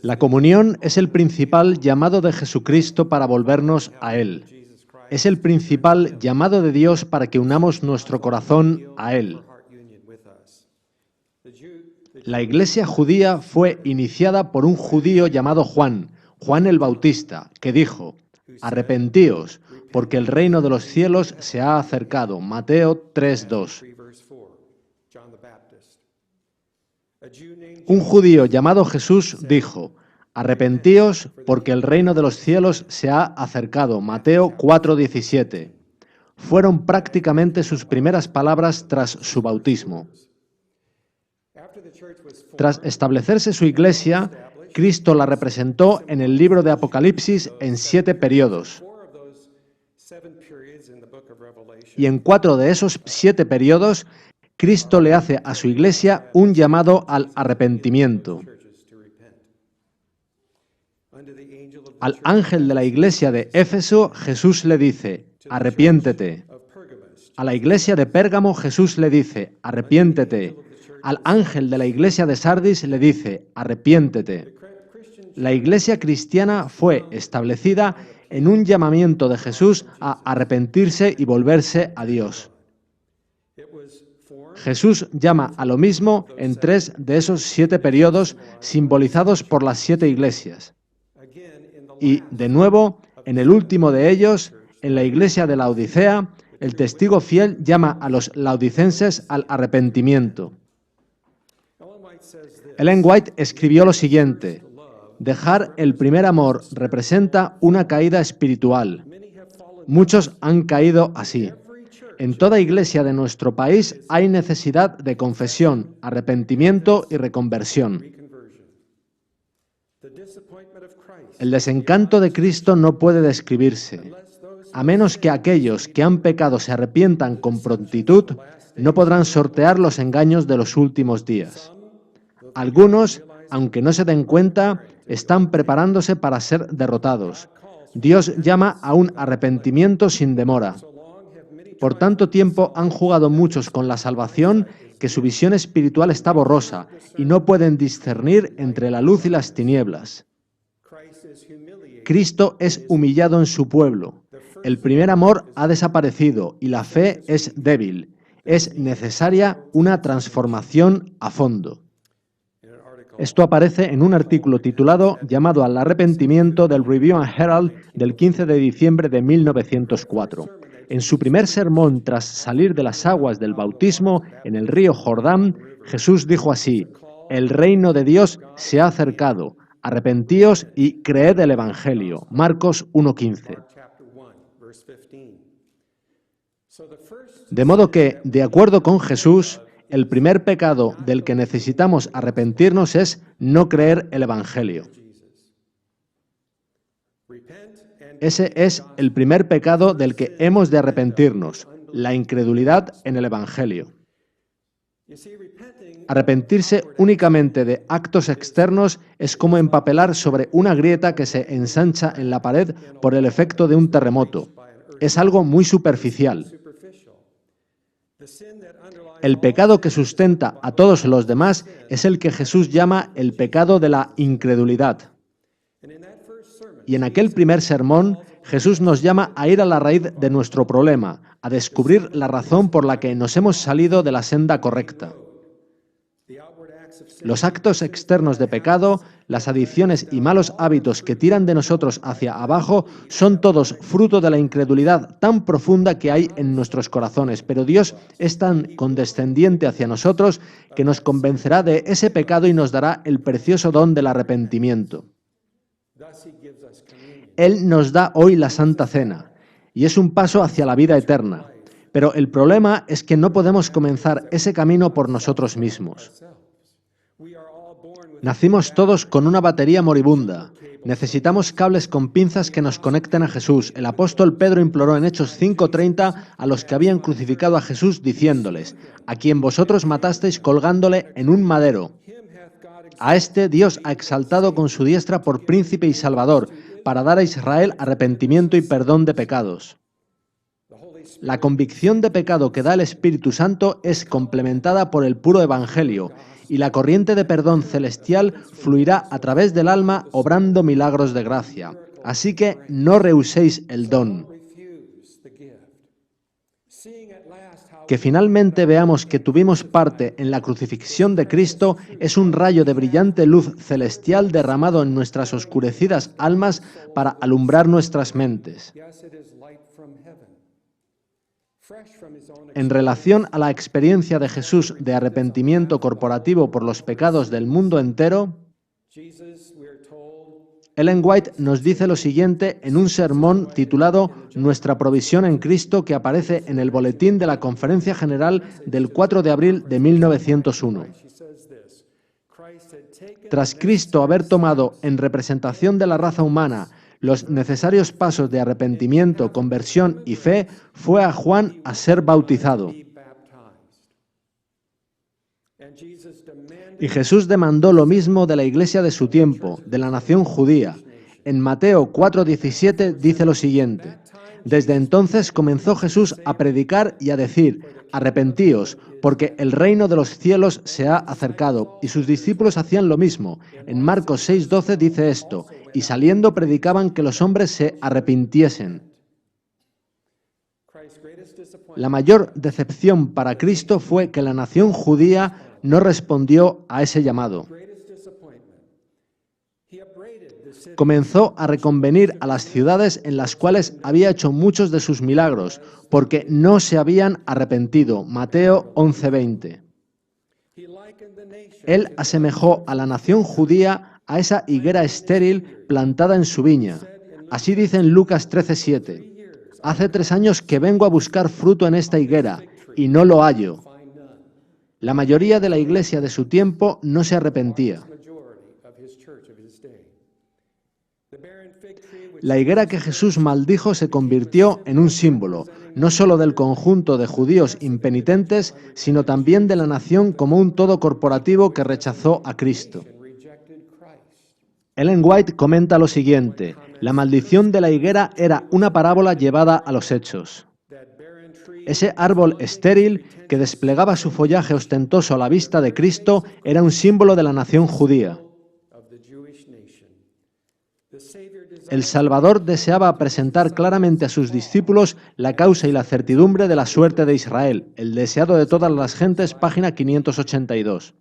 La comunión es el principal llamado de Jesucristo para volvernos a Él. Es el principal llamado de Dios para que unamos nuestro corazón a Él. La iglesia judía fue iniciada por un judío llamado Juan el Bautista, que dijo: «Arrepentíos, porque el reino de los cielos se ha acercado». Mateo 3:2. Un judío llamado Jesús dijo: «Arrepentíos, porque el reino de los cielos se ha acercado». Mateo 4:17. Fueron prácticamente sus primeras palabras tras su bautismo. Tras establecerse su iglesia, Cristo la representó en el libro de Apocalipsis en 7 periodos. Y en 4 de esos 7 periodos, Cristo le hace a su iglesia un llamado al arrepentimiento. Al ángel de la iglesia de Éfeso, Jesús le dice: «Arrepiéntete». A la iglesia de Pérgamo, Jesús le dice: «Arrepiéntete». Al ángel de la iglesia de Sardis le dice: «Arrepiéntete». La iglesia cristiana fue establecida en un llamamiento de Jesús a arrepentirse y volverse a Dios. Jesús llama a lo mismo en 3 de esos 7 periodos simbolizados por las 7 iglesias. Y, de nuevo, en el último de ellos, en la iglesia de Laodicea, el testigo fiel llama a los laodicenses al arrepentimiento. Ellen White escribió lo siguiente: «Dejar el primer amor representa una caída espiritual. Muchos han caído así. En toda iglesia de nuestro país hay necesidad de confesión, arrepentimiento y reconversión. El desencanto de Cristo no puede describirse. A menos que aquellos que han pecado se arrepientan con prontitud, no podrán sortear los engaños de los últimos días. Algunos, aunque no se den cuenta, están preparándose para ser derrotados. Dios llama a un arrepentimiento sin demora. Por tanto tiempo han jugado muchos con la salvación que su visión espiritual está borrosa y no pueden discernir entre la luz y las tinieblas. Cristo es humillado en su pueblo. El primer amor ha desaparecido y la fe es débil. Es necesaria una transformación a fondo». Esto aparece en un artículo titulado «Llamado al arrepentimiento» del Review and Herald del 15 de diciembre de 1904. En su primer sermón tras salir de las aguas del bautismo en el río Jordán, Jesús dijo así: «El reino de Dios se ha acercado. Arrepentíos y creed el Evangelio». Marcos 1:15. De modo que, de acuerdo con Jesús, el primer pecado del que necesitamos arrepentirnos es no creer el Evangelio. Ese es el primer pecado del que hemos de arrepentirnos, la incredulidad en el Evangelio. Arrepentirse únicamente de actos externos es como empapelar sobre una grieta que se ensancha en la pared por el efecto de un terremoto. Es algo muy superficial. El pecado que sustenta a todos los demás es el que Jesús llama el pecado de la incredulidad. Y en aquel primer sermón, Jesús nos llama a ir a la raíz de nuestro problema, a descubrir la razón por la que nos hemos salido de la senda correcta. Los actos externos de pecado, las adicciones y malos hábitos que tiran de nosotros hacia abajo son todos fruto de la incredulidad tan profunda que hay en nuestros corazones, pero Dios es tan condescendiente hacia nosotros que nos convencerá de ese pecado y nos dará el precioso don del arrepentimiento. Él nos da hoy la Santa Cena, y es un paso hacia la vida eterna, pero el problema es que no podemos comenzar ese camino por nosotros mismos. Nacimos todos con una batería moribunda. Necesitamos cables con pinzas que nos conecten a Jesús. El apóstol Pedro imploró en Hechos 5:30 a los que habían crucificado a Jesús diciéndoles: «A quien vosotros matasteis colgándole en un madero. A este Dios ha exaltado con su diestra por príncipe y salvador, para dar a Israel arrepentimiento y perdón de pecados». La convicción de pecado que da el Espíritu Santo es complementada por el puro Evangelio, y la corriente de perdón celestial fluirá a través del alma obrando milagros de gracia. Así que no rehuséis el don. Que finalmente veamos que tuvimos parte en la crucifixión de Cristo es un rayo de brillante luz celestial derramado en nuestras oscurecidas almas para alumbrar nuestras mentes. En relación a la experiencia de Jesús de arrepentimiento corporativo por los pecados del mundo entero, Ellen White nos dice lo siguiente en un sermón titulado Nuestra provisión en Cristo, que aparece en el boletín de la Conferencia General del 4 de abril de 1901. Tras Cristo haber tomado en representación de la raza humana los necesarios pasos de arrepentimiento, conversión y fe, fue a Juan a ser bautizado. Y Jesús demandó lo mismo de la iglesia de su tiempo, de la nación judía. En Mateo 4:17 dice lo siguiente: Desde entonces comenzó Jesús a predicar y a decir: Arrepentíos, porque el reino de los cielos se ha acercado. Y sus discípulos hacían lo mismo. En Marcos 6:12 dice esto: Y saliendo predicaban que los hombres se arrepintiesen. La mayor decepción para Cristo fue que la nación judía no respondió a ese llamado. Comenzó a reconvenir a las ciudades en las cuales había hecho muchos de sus milagros, porque no se habían arrepentido. Mateo 11:20. Él asemejó a la nación judía a esa higuera estéril plantada en su viña. Así dice en Lucas 13:7. Hace 3 años que vengo a buscar fruto en esta higuera, y no lo hallo. La mayoría de la iglesia de su tiempo no se arrepentía. La higuera que Jesús maldijo se convirtió en un símbolo, no solo del conjunto de judíos impenitentes, sino también de la nación como un todo corporativo que rechazó a Cristo. Ellen White comenta lo siguiente: la maldición de la higuera era una parábola llevada a los hechos. Ese árbol estéril que desplegaba su follaje ostentoso a la vista de Cristo era un símbolo de la nación judía. El Salvador deseaba presentar claramente a sus discípulos la causa y la certidumbre de la suerte de Israel, el deseado de todas las gentes, página 582.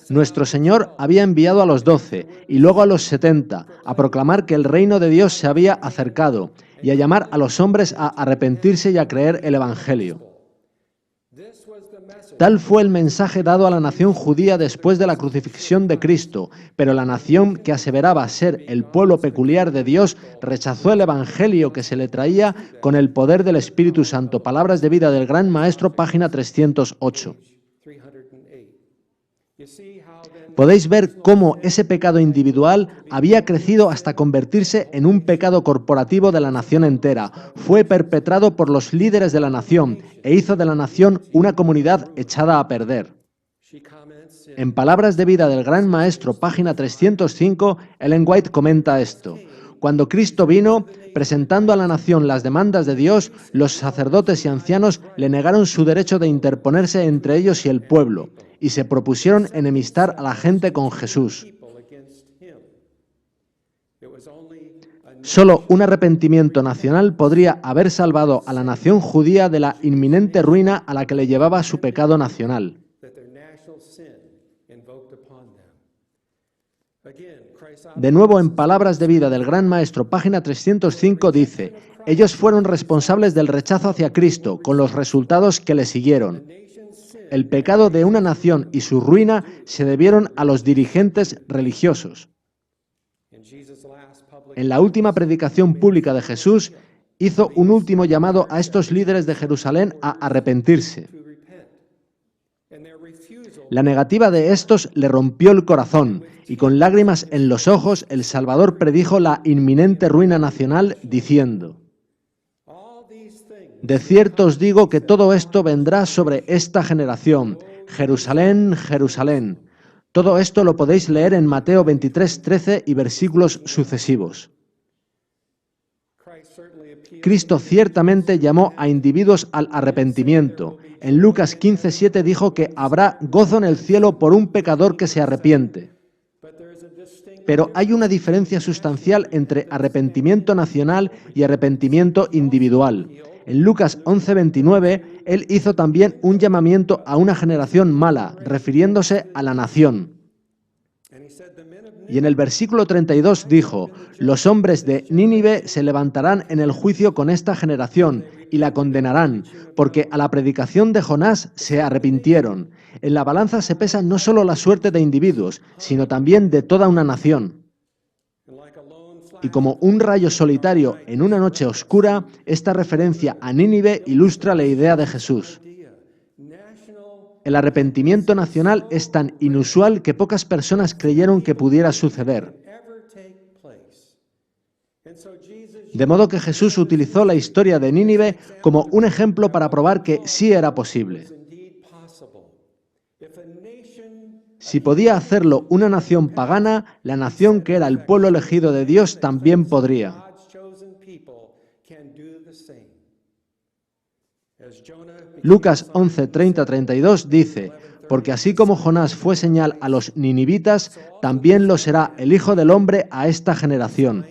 Nuestro Señor había enviado a los 12 y luego a los 70 a proclamar que el reino de Dios se había acercado y a llamar a los hombres a arrepentirse y a creer el Evangelio. Tal fue el mensaje dado a la nación judía después de la crucifixión de Cristo, pero la nación que aseveraba ser el pueblo peculiar de Dios rechazó el Evangelio que se le traía con el poder del Espíritu Santo. Palabras de vida del Gran Maestro, página 308. Podéis ver cómo ese pecado individual había crecido hasta convertirse en un pecado corporativo de la nación entera. Fue perpetrado por los líderes de la nación e hizo de la nación una comunidad echada a perder. En Palabras de vida del Gran Maestro, página 305, Ellen White comenta esto: Cuando Cristo vino, presentando a la nación las demandas de Dios, los sacerdotes y ancianos le negaron su derecho de interponerse entre ellos y el pueblo, y se propusieron enemistar a la gente con Jesús. Solo un arrepentimiento nacional podría haber salvado a la nación judía de la inminente ruina a la que le llevaba su pecado nacional. De nuevo, en Palabras de vida del Gran Maestro, página 305, dice: ellos fueron responsables del rechazo hacia Cristo, con los resultados que le siguieron. El pecado de una nación y su ruina se debieron a los dirigentes religiosos. En la última predicación pública de Jesús, hizo un último llamado a estos líderes de Jerusalén a arrepentirse. La negativa de estos le rompió el corazón, y con lágrimas en los ojos, el Salvador predijo la inminente ruina nacional, diciendo: de cierto os digo que todo esto vendrá sobre esta generación. Jerusalén, Jerusalén. Todo esto lo podéis leer en Mateo 23:13 y versículos sucesivos. Cristo ciertamente llamó a individuos al arrepentimiento. En Lucas 15:7 dijo que habrá gozo en el cielo por un pecador que se arrepiente. Pero hay una diferencia sustancial entre arrepentimiento nacional y arrepentimiento individual. En Lucas 11:29, él hizo también un llamamiento a una generación mala, refiriéndose a la nación. Y en el versículo 32 dijo: los hombres de Nínive se levantarán en el juicio con esta generación y la condenarán, porque a la predicación de Jonás se arrepintieron. En la balanza se pesa no solo la suerte de individuos, sino también de toda una nación. Y como un rayo solitario en una noche oscura, esta referencia a Nínive ilustra la idea de Jesús. El arrepentimiento nacional es tan inusual que pocas personas creyeron que pudiera suceder. De modo que Jesús utilizó la historia de Nínive como un ejemplo para probar que sí era posible. Si podía hacerlo una nación pagana, la nación que era el pueblo elegido de Dios también podría. Lucas 11:30-32 dice: porque así como Jonás fue señal a los ninivitas, también lo será el Hijo del Hombre a esta generación.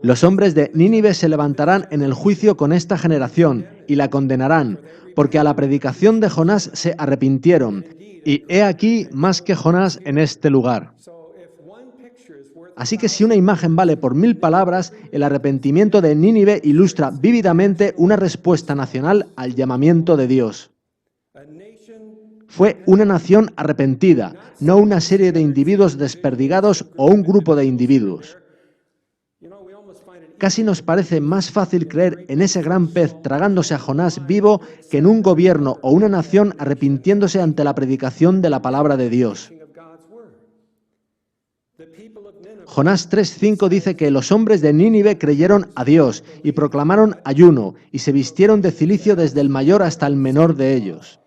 Los hombres de Nínive se levantarán en el juicio con esta generación y la condenarán, porque a la predicación de Jonás se arrepintieron, y he aquí más que Jonás en este lugar. Así que si una imagen vale por 1000 palabras, el arrepentimiento de Nínive ilustra vívidamente una respuesta nacional al llamamiento de Dios. Fue una nación arrepentida, no una serie de individuos desperdigados o un grupo de individuos. Casi nos parece más fácil creer en ese gran pez tragándose a Jonás vivo que en un gobierno o una nación arrepintiéndose ante la predicación de la palabra de Dios. Jonás 3:5 dice que los hombres de Nínive creyeron a Dios y proclamaron ayuno y se vistieron de cilicio desde el mayor hasta el menor de ellos.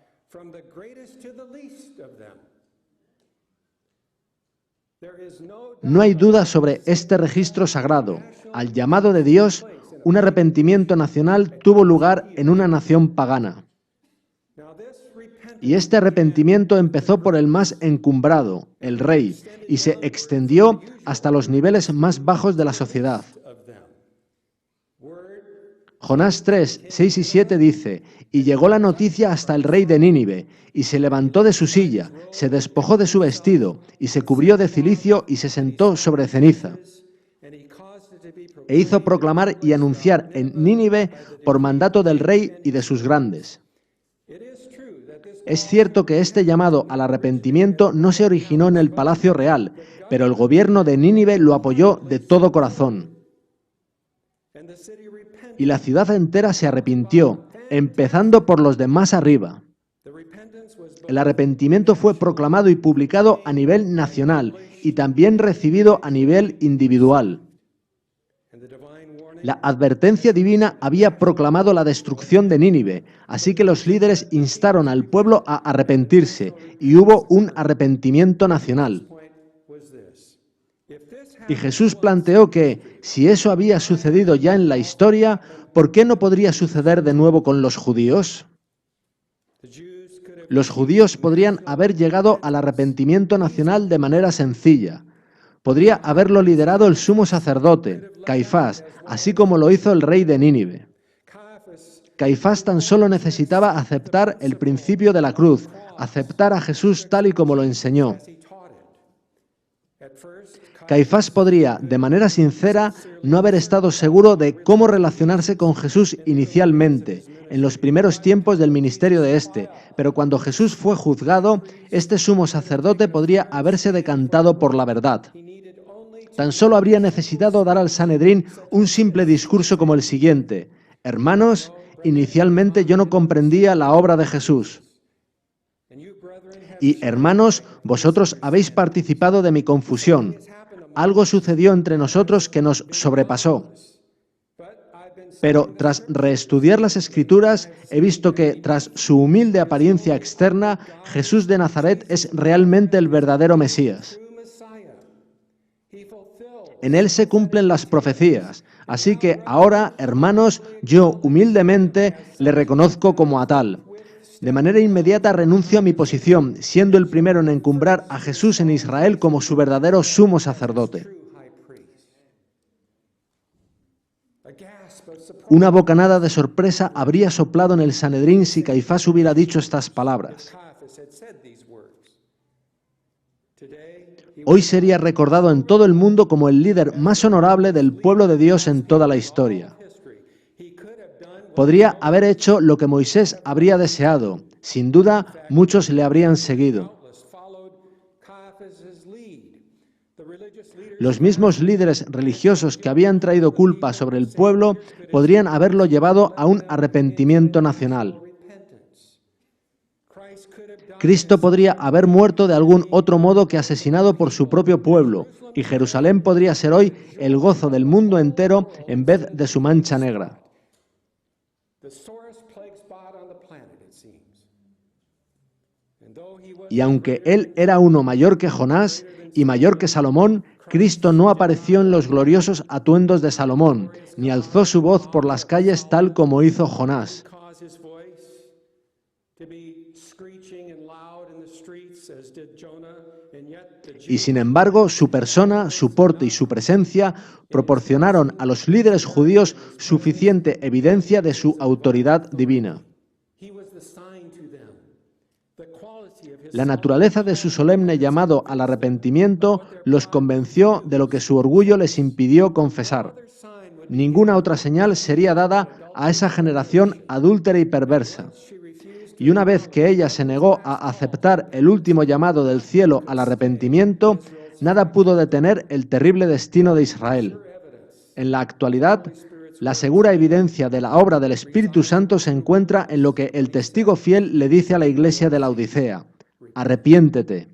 No hay duda sobre este registro sagrado. Al llamado de Dios, un arrepentimiento nacional tuvo lugar en una nación pagana. Y este arrepentimiento empezó por el más encumbrado, el rey, y se extendió hasta los niveles más bajos de la sociedad. Jonás 3, 6 y 7 dice: y llegó la noticia hasta el rey de Nínive, y se levantó de su silla, se despojó de su vestido, y se cubrió de cilicio y se sentó sobre ceniza. E hizo proclamar y anunciar en Nínive por mandato del rey y de sus grandes. Es cierto que este llamado al arrepentimiento no se originó en el palacio real, pero el gobierno de Nínive lo apoyó de todo corazón. Y la ciudad entera se arrepintió, empezando por los de más arriba. El arrepentimiento fue proclamado y publicado a nivel nacional y también recibido a nivel individual. La advertencia divina había proclamado la destrucción de Nínive, así que los líderes instaron al pueblo a arrepentirse y hubo un arrepentimiento nacional. Y Jesús planteó que, si eso había sucedido ya en la historia, ¿por qué no podría suceder de nuevo con los judíos? Los judíos podrían haber llegado al arrepentimiento nacional de manera sencilla. Podría haberlo liderado el sumo sacerdote, Caifás, así como lo hizo el rey de Nínive. Caifás tan solo necesitaba aceptar el principio de la cruz, aceptar a Jesús tal y como lo enseñó. Caifás podría, de manera sincera, no haber estado seguro de cómo relacionarse con Jesús inicialmente, en los primeros tiempos del ministerio de éste, pero cuando Jesús fue juzgado, este sumo sacerdote podría haberse decantado por la verdad. Tan solo habría necesitado dar al Sanedrín un simple discurso como el siguiente: hermanos, inicialmente yo no comprendía la obra de Jesús. Y hermanos, vosotros habéis participado de mi confusión. Algo sucedió entre nosotros que nos sobrepasó. Pero tras reestudiar las Escrituras, he visto que, tras su humilde apariencia externa, Jesús de Nazaret es realmente el verdadero Mesías. En Él se cumplen las profecías. Así que ahora, hermanos, yo humildemente le reconozco como a tal. De manera inmediata renuncio a mi posición, siendo el primero en encumbrar a Jesús en Israel como su verdadero sumo sacerdote. Una bocanada de sorpresa habría soplado en el Sanedrín si Caifás hubiera dicho estas palabras. Hoy sería recordado en todo el mundo como el líder más honorable del pueblo de Dios en toda la historia. Podría haber hecho lo que Moisés habría deseado. Sin duda, muchos le habrían seguido. Los mismos líderes religiosos que habían traído culpa sobre el pueblo podrían haberlo llevado a un arrepentimiento nacional. Cristo podría haber muerto de algún otro modo que asesinado por su propio pueblo, y Jerusalén podría ser hoy el gozo del mundo entero en vez de su mancha negra. Y aunque él era uno mayor que Jonás y mayor que Salomón, Cristo no apareció en los gloriosos atuendos de Salomón, ni alzó su voz por las calles tal como hizo Jonás. Y sin embargo, su persona, su porte y su presencia proporcionaron a los líderes judíos suficiente evidencia de su autoridad divina. La naturaleza de su solemne llamado al arrepentimiento los convenció de lo que su orgullo les impidió confesar. Ninguna otra señal sería dada a esa generación adúltera y perversa. Y una vez que ella se negó a aceptar el último llamado del cielo al arrepentimiento, nada pudo detener el terrible destino de Israel. En la actualidad, la segura evidencia de la obra del Espíritu Santo se encuentra en lo que el testigo fiel le dice a la iglesia de la Odisea: arrepiéntete.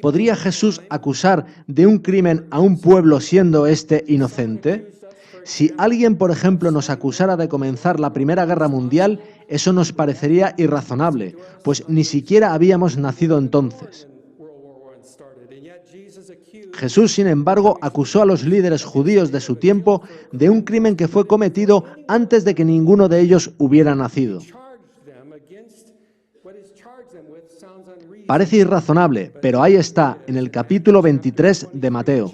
¿Podría Jesús acusar de un crimen a un pueblo siendo éste inocente? Si alguien, por ejemplo, nos acusara de comenzar la Primera Guerra Mundial, eso nos parecería irrazonable, pues ni siquiera habíamos nacido entonces. Jesús, sin embargo, acusó a los líderes judíos de su tiempo de un crimen que fue cometido antes de que ninguno de ellos hubiera nacido. Parece irrazonable, pero ahí está, en el capítulo 23 de Mateo.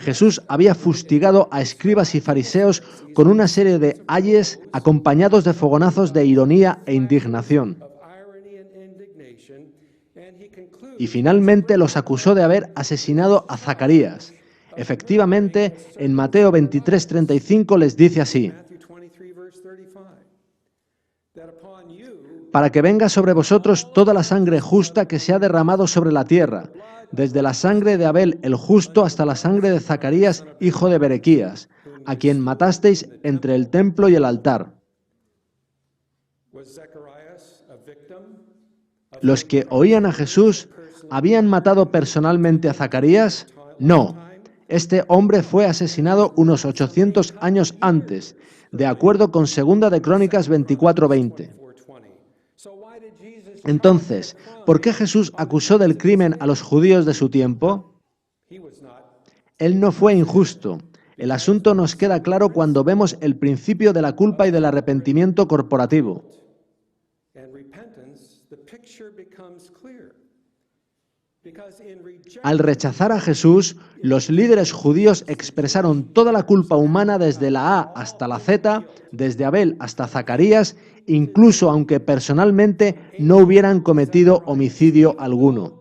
Jesús había fustigado a escribas y fariseos con una serie de ayes acompañados de fogonazos de ironía e indignación. Y finalmente los acusó de haber asesinado a Zacarías. Efectivamente, en Mateo 23:35 les dice así: para que venga sobre vosotros toda la sangre justa que se ha derramado sobre la tierra, desde la sangre de Abel el justo hasta la sangre de Zacarías, hijo de Berequías, a quien matasteis entre el templo y el altar. ¿Los que oían a Jesús habían matado personalmente a Zacarías? No. Este hombre fue asesinado unos 800 años antes, de acuerdo con 2 de Crónicas 24:20. Entonces, ¿por qué Jesús acusó del crimen a los judíos de su tiempo? Él no fue injusto. El asunto nos queda claro cuando vemos el principio de la culpa y del arrepentimiento corporativo. Al rechazar a Jesús, los líderes judíos expresaron toda la culpa humana desde la A hasta la Z, desde Abel hasta Zacarías, incluso aunque personalmente no hubieran cometido homicidio alguno.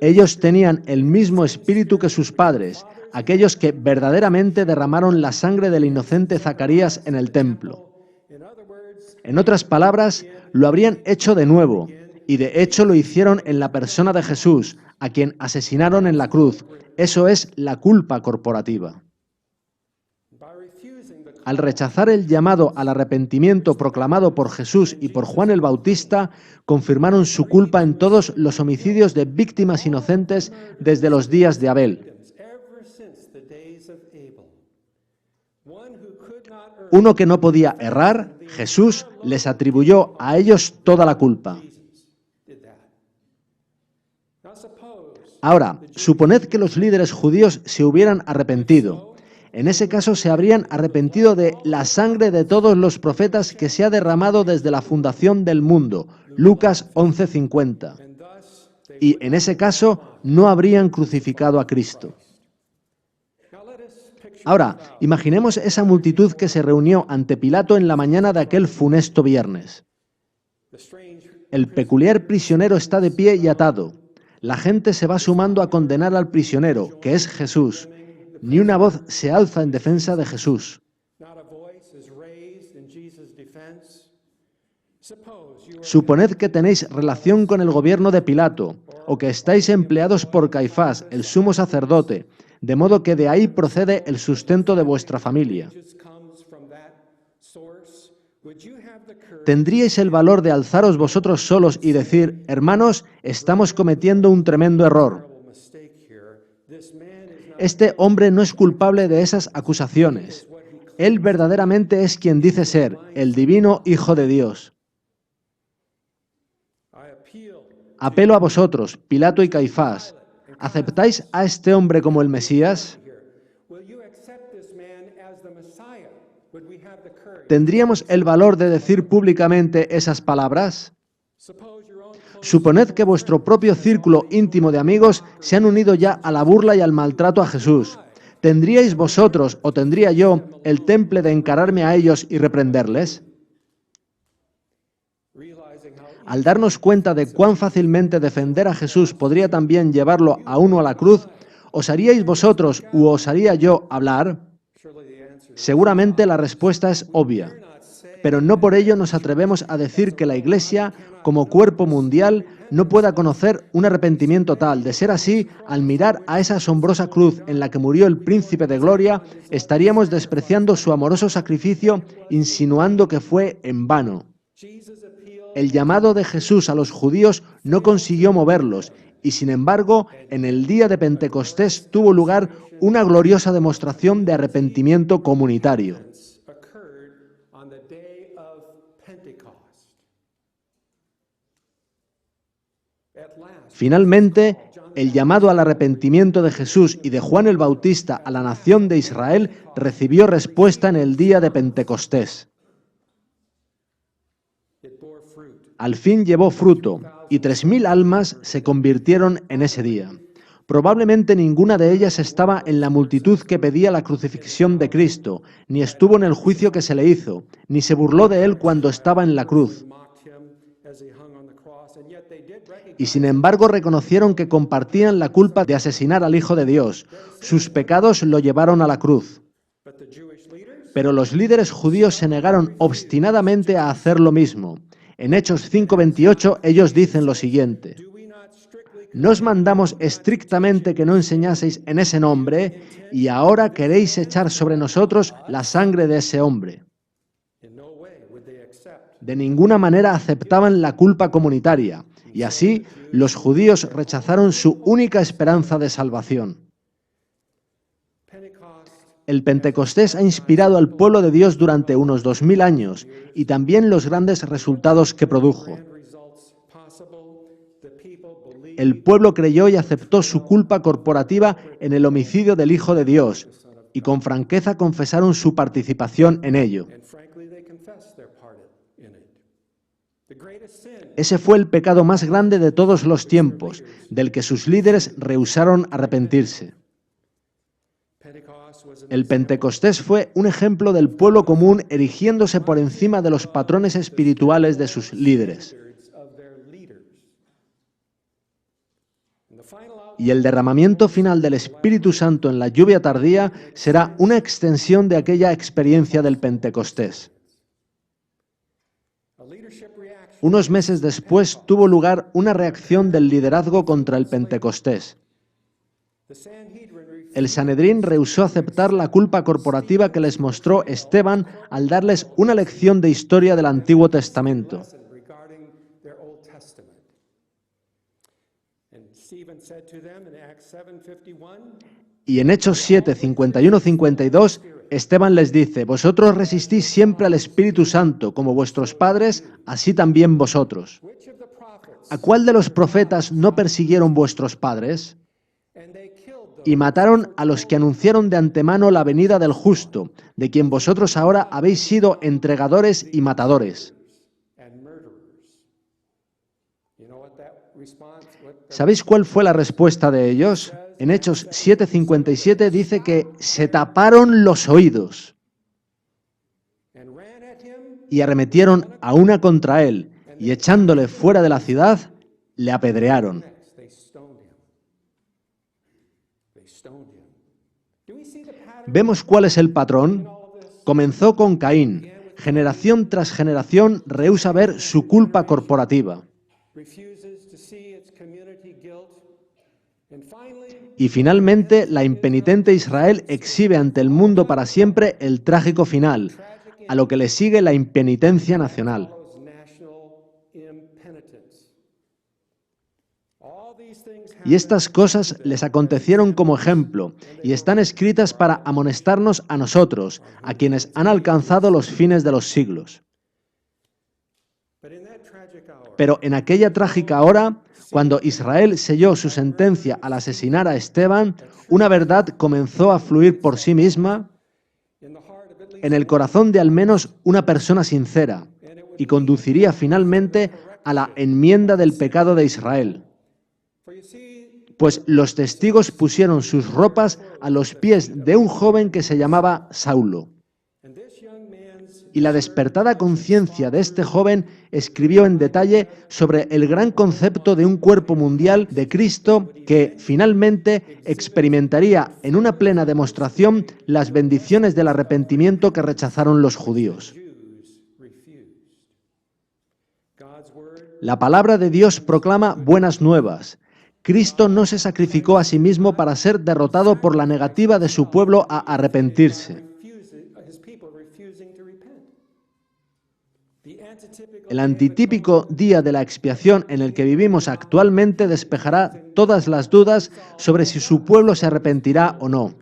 Ellos tenían el mismo espíritu que sus padres, aquellos que verdaderamente derramaron la sangre del inocente Zacarías en el templo. En otras palabras, lo habrían hecho de nuevo, y de hecho lo hicieron en la persona de Jesús, a quien asesinaron en la cruz. Eso es la culpa corporativa. Al rechazar el llamado al arrepentimiento proclamado por Jesús y por Juan el Bautista, confirmaron su culpa en todos los homicidios de víctimas inocentes desde los días de Abel. Uno que no podía errar, Jesús, les atribuyó a ellos toda la culpa. Ahora, suponed que los líderes judíos se hubieran arrepentido. En ese caso se habrían arrepentido de la sangre de todos los profetas que se ha derramado desde la fundación del mundo. Lucas 11:50. Y en ese caso no habrían crucificado a Cristo. Ahora, imaginemos esa multitud que se reunió ante Pilato en la mañana de aquel funesto viernes. El peculiar prisionero está de pie y atado. La gente se va sumando a condenar al prisionero, que es Jesús. Ni una voz se alza en defensa de Jesús. Suponed que tenéis relación con el gobierno de Pilato, o que estáis empleados por Caifás, el sumo sacerdote, de modo que de ahí procede el sustento de vuestra familia. ¿Tendríais el valor de alzaros vosotros solos y decir, hermanos, estamos cometiendo un tremendo error? Este hombre no es culpable de esas acusaciones. Él verdaderamente es quien dice ser, el divino Hijo de Dios. Apelo a vosotros, Pilato y Caifás. ¿Aceptáis a este hombre como el Mesías? ¿Tendríamos el valor de decir públicamente esas palabras? Suponed que vuestro propio círculo íntimo de amigos se han unido ya a la burla y al maltrato a Jesús. ¿Tendríais vosotros, o tendría yo, el temple de encararme a ellos y reprenderles? Al darnos cuenta de cuán fácilmente defender a Jesús podría también llevarlo a uno a la cruz, ¿osaríais vosotros u osaría yo hablar? Seguramente la respuesta es obvia, pero no por ello nos atrevemos a decir que la Iglesia, como cuerpo mundial, no pueda conocer un arrepentimiento tal. De ser así, al mirar a esa asombrosa cruz en la que murió el Príncipe de Gloria, estaríamos despreciando su amoroso sacrificio, insinuando que fue en vano. El llamado de Jesús a los judíos no consiguió moverlos, y sin embargo, en el día de Pentecostés tuvo lugar una gloriosa demostración de arrepentimiento comunitario. Finalmente, el llamado al arrepentimiento de Jesús y de Juan el Bautista a la nación de Israel recibió respuesta en el día de Pentecostés. Al fin llevó fruto, y 3.000 almas se convirtieron en ese día. Probablemente ninguna de ellas estaba en la multitud que pedía la crucifixión de Cristo, ni estuvo en el juicio que se le hizo, ni se burló de él cuando estaba en la cruz. Y sin embargo reconocieron que compartían la culpa de asesinar al Hijo de Dios. Sus pecados lo llevaron a la cruz. Pero los líderes judíos se negaron obstinadamente a hacer lo mismo. En Hechos 5:28 ellos dicen lo siguiente: «¿No os mandamos estrictamente que no enseñaseis en ese nombre, y ahora queréis echar sobre nosotros la sangre de ese hombre?» De ninguna manera aceptaban la culpa comunitaria, y así los judíos rechazaron su única esperanza de salvación. El Pentecostés ha inspirado al pueblo de Dios durante unos 2000 años y también los grandes resultados que produjo. El pueblo creyó y aceptó su culpa corporativa en el homicidio del Hijo de Dios y con franqueza confesaron su participación en ello. Ese fue el pecado más grande de todos los tiempos, del que sus líderes rehusaron arrepentirse. El Pentecostés fue un ejemplo del pueblo común erigiéndose por encima de los patrones espirituales de sus líderes. Y el derramamiento final del Espíritu Santo en la lluvia tardía será una extensión de aquella experiencia del Pentecostés. Unos meses después tuvo lugar una reacción del liderazgo contra el Pentecostés. El Sanedrín rehusó aceptar la culpa corporativa que les mostró Esteban al darles una lección de historia del Antiguo Testamento. Y en Hechos 7, 51-52, Esteban les dice: vosotros resistís siempre al Espíritu Santo, como vuestros padres, así también vosotros. ¿A cuál de los profetas no persiguieron vuestros padres? Y mataron a los que anunciaron de antemano la venida del justo, de quien vosotros ahora habéis sido entregadores y matadores. ¿Sabéis cuál fue la respuesta de ellos? En Hechos 7:57 dice que se taparon los oídos y arremetieron a una contra él, y echándole fuera de la ciudad, le apedrearon. ¿Vemos cuál es el patrón? Comenzó con Caín. Generación tras generación rehúsa ver su culpa corporativa. Y finalmente, la impenitente Israel exhibe ante el mundo para siempre el trágico final, a lo que le sigue la impenitencia nacional. Y estas cosas les acontecieron como ejemplo, y están escritas para amonestarnos a nosotros, a quienes han alcanzado los fines de los siglos. Pero en aquella trágica hora, cuando Israel selló su sentencia al asesinar a Esteban, una verdad comenzó a fluir por sí misma en el corazón de al menos una persona sincera, y conduciría finalmente a la enmienda del pecado de Israel. Pues los testigos pusieron sus ropas a los pies de un joven que se llamaba Saulo. Y la despertada conciencia de este joven escribió en detalle sobre el gran concepto de un cuerpo mundial de Cristo que finalmente experimentaría en una plena demostración las bendiciones del arrepentimiento que rechazaron los judíos. La palabra de Dios proclama buenas nuevas. Cristo no se sacrificó a sí mismo para ser derrotado por la negativa de su pueblo a arrepentirse. El antitípico día de la expiación en el que vivimos actualmente despejará todas las dudas sobre si su pueblo se arrepentirá o no.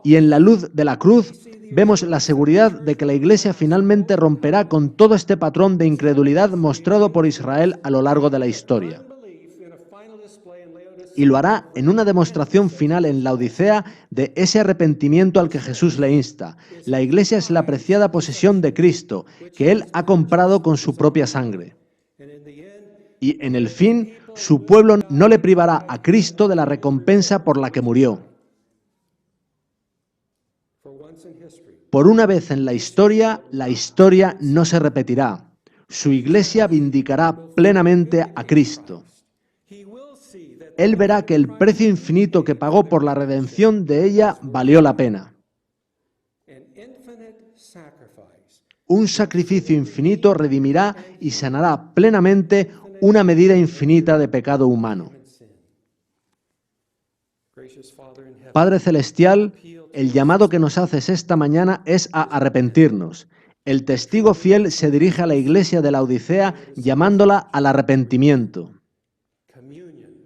Y en la luz de la cruz vemos la seguridad de que la Iglesia finalmente romperá con todo este patrón de incredulidad mostrado por Israel a lo largo de la historia. Y lo hará en una demostración final en la Odisea de ese arrepentimiento al que Jesús le insta. La Iglesia es la preciada posesión de Cristo, que Él ha comprado con su propia sangre. Y en el fin, su pueblo no le privará a Cristo de la recompensa por la que murió. Por una vez en la historia no se repetirá. Su Iglesia vindicará plenamente a Cristo. Él verá que el precio infinito que pagó por la redención de ella valió la pena. Un sacrificio infinito redimirá y sanará plenamente una medida infinita de pecado humano. Padre Celestial, el llamado que nos haces esta mañana es a arrepentirnos. El testigo fiel se dirige a la Iglesia de la Odisea llamándola al arrepentimiento.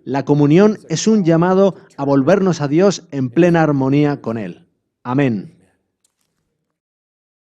La comunión es un llamado a volvernos a Dios en plena armonía con Él. Amén.